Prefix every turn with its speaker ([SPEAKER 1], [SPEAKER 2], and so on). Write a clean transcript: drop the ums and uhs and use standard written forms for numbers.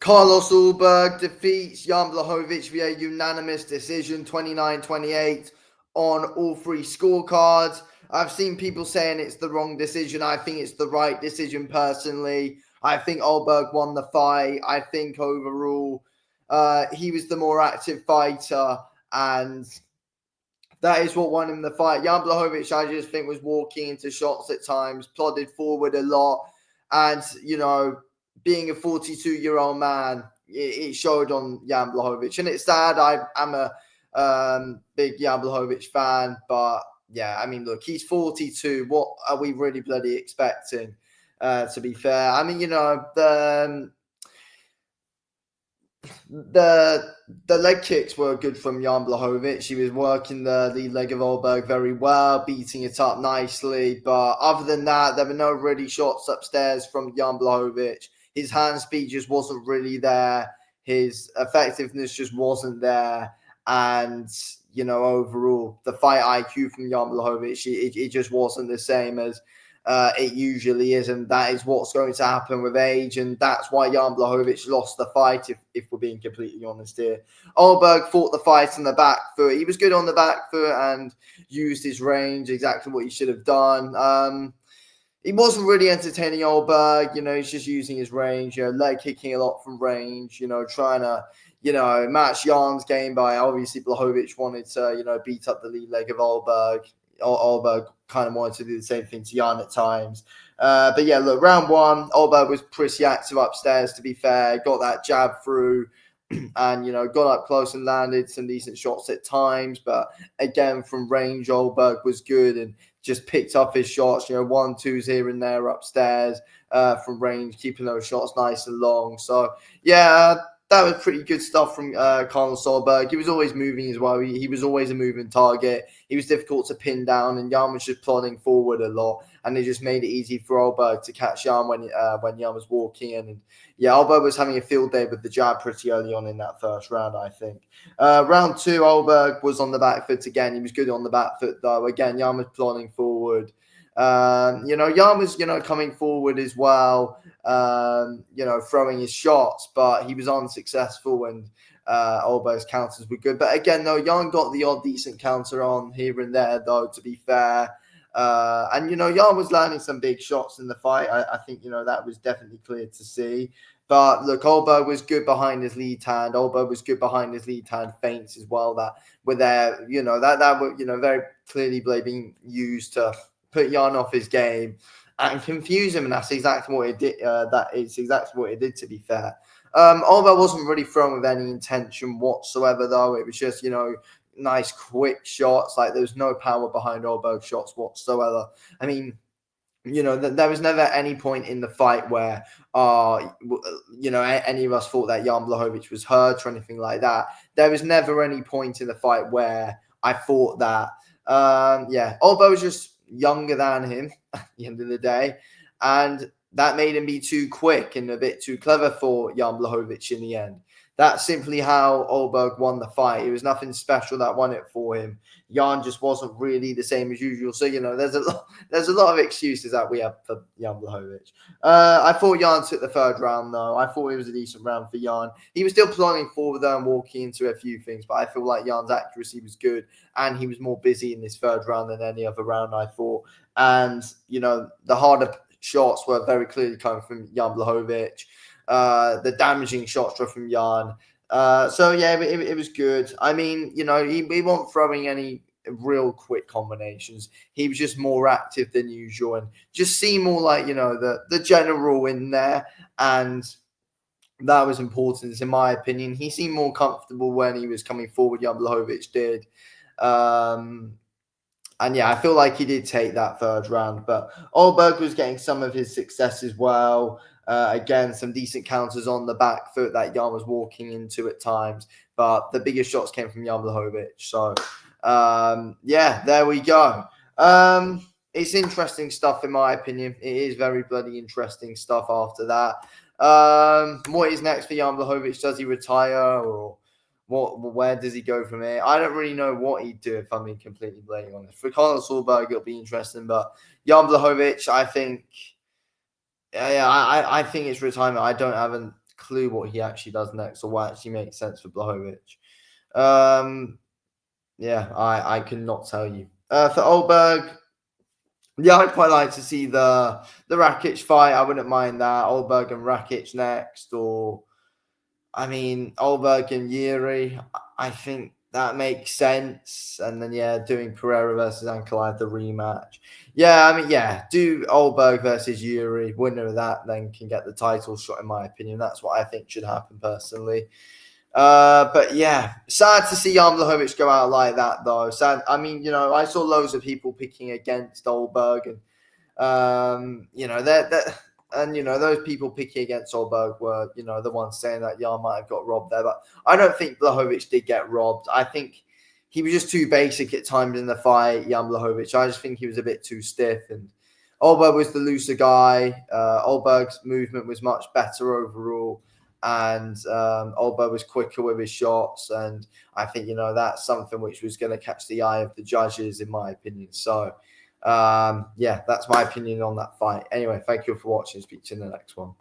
[SPEAKER 1] Carlos Ulberg defeats Jan Blachowicz via unanimous decision, 29-28 on all three scorecards. I've seen people saying it's the wrong decision. I think it's the right decision personally. I think Ulberg won the fight. I think overall he was the more active fighter, and that is what won him the fight. Jan Blachowicz, I just think, was walking into shots at times, plodded forward a lot, and, being a 42-year-old man, it showed on Jan Blachowicz. And it's sad. I'm a big Jan Blachowicz fan, but yeah, I mean, look, he's 42. What are we really bloody expecting? To be fair, I mean, the leg kicks were good from Jan Blachowicz. He was working the lead leg of Ulberg very well, beating it up nicely. But other than that, there were no really shots upstairs from Jan Blachowicz. His hand speed just wasn't really there. His effectiveness just wasn't there. And, overall, the fight IQ from Jan Blachowicz, it just wasn't the same as it usually is, and that is what's going to happen with age, and that's why Jan Blachowicz lost the fight, if we're being completely honest here. Ulberg fought the fight on the back foot. He was good on the back foot and used his range, exactly what he should have done. He wasn't really entertaining Ulberg, he's just using his range, leg kicking a lot from range, trying to, match Jan's game by obviously Blachowicz wanted to, beat up the lead leg of Ulberg. Ulberg kind of wanted to do the same thing to Jan at times. But yeah, look, round one, Ulberg was pretty active upstairs, to be fair. Got that jab through and, got up close and landed some decent shots at times. But again, from range, Ulberg was good and just picked up his shots, 1-2s here and there upstairs from range, keeping those shots nice and long. So, yeah, that was pretty good stuff from Carlos Ulberg. He was always moving as well. He was always a moving target. He was difficult to pin down, and Jan was just plodding forward a lot, and it just made it easy for Ulberg to catch Jan when Jan was walking in. And yeah, Ulberg was having a field day with the jab pretty early on in that first round, I think. Round two, Ulberg was on the back foot again. He was good on the back foot, though. Again, Jan was plodding forward. Jan was, coming forward as well, throwing his shots, but he was unsuccessful, and Ulberg's counters were good. But again, though, Jan got the odd decent counter on here and there, though, to be fair. And, Jan was landing some big shots in the fight. I think, that was definitely clear to see. But look, Ulberg was good behind his lead hand. Ulberg was good behind his lead hand feints as well that were there, that were, very clearly being used to put Jan off his game and confuse him, and that's exactly what it did. To be fair, Ulberg wasn't really thrown with any intention whatsoever, though. It was just, nice quick shots. Like, there was no power behind Ulberg shots whatsoever. I mean, there was never any point in the fight where, any of us thought that Jan Blachowicz was hurt or anything like that. There was never any point in the fight where I thought that, Ulberg was just younger than him at the end of the day, and that made him be too quick and a bit too clever for Jan Blachowicz in the end. That's simply how Ulberg won the fight. It was nothing special that won it for him. Jan just wasn't really the same as usual. So, there's a lot of excuses that we have for Jan Blachowicz. I thought Jan took the third round, though. I thought it was a decent round for Jan. He was still plodding forward there and walking into a few things, but I feel like Jan's accuracy was good, and he was more busy in this third round than any other round, I thought. And, the harder shots were very clearly coming from Jan Blachowicz. The damaging shots were from Jan. So, yeah, it was good. I mean, he wasn't throwing any real quick combinations. He was just more active than usual and just seemed more like, the general in there. And that was important, in my opinion. He seemed more comfortable when he was coming forward, Jan Blachowicz did. And yeah, I feel like he did take that third round. But Ulberg was getting some of his success as well. Again, some decent counters on the back foot that Jan was walking into at times. But the biggest shots came from Jan Blachowicz. So, there we go. It's interesting stuff, in my opinion. It is very bloody interesting stuff after that. What is next for Jan Blachowicz? Does he retire, or where does he go from here? I don't really know what he'd do, if I'm being completely blaming on it. For Carlos Ulberg, it'll be interesting, but Jan Blachowicz, I think, I think it's retirement. I don't have a clue what he actually does next or what actually makes sense for Blachowicz. Yeah, I cannot tell you. For Ulberg, yeah, I'd quite like to see the Rakic fight. I wouldn't mind that. Ulberg and Rakic next, or I mean Ulberg and Yuri. I think that makes sense. And then yeah, doing Pereira versus Ankalaev, the rematch. Yeah, I mean yeah, do Ulberg versus Yuri. Winner of that then can get the title shot. In my opinion, that's what I think should happen personally. But yeah, sad to see Jan Blachowicz go out like that, though. Sad. I mean, I saw loads of people picking against Ulberg, and that, and those people picking against Ulberg were, the ones saying that Jan might have got robbed there. But I don't think Blachowicz did get robbed. I think he was just too basic at times in the fight, Jan Blachowicz. I just think he was a bit too stiff, and Ulberg was the looser guy. Ulberg's movement was much better overall. And Ulberg was quicker with his shots, and I think that's something which was going to catch the eye of the judges, in my opinion. So, yeah, that's my opinion on that fight. Anyway, thank you for watching. Speak to you in the next one.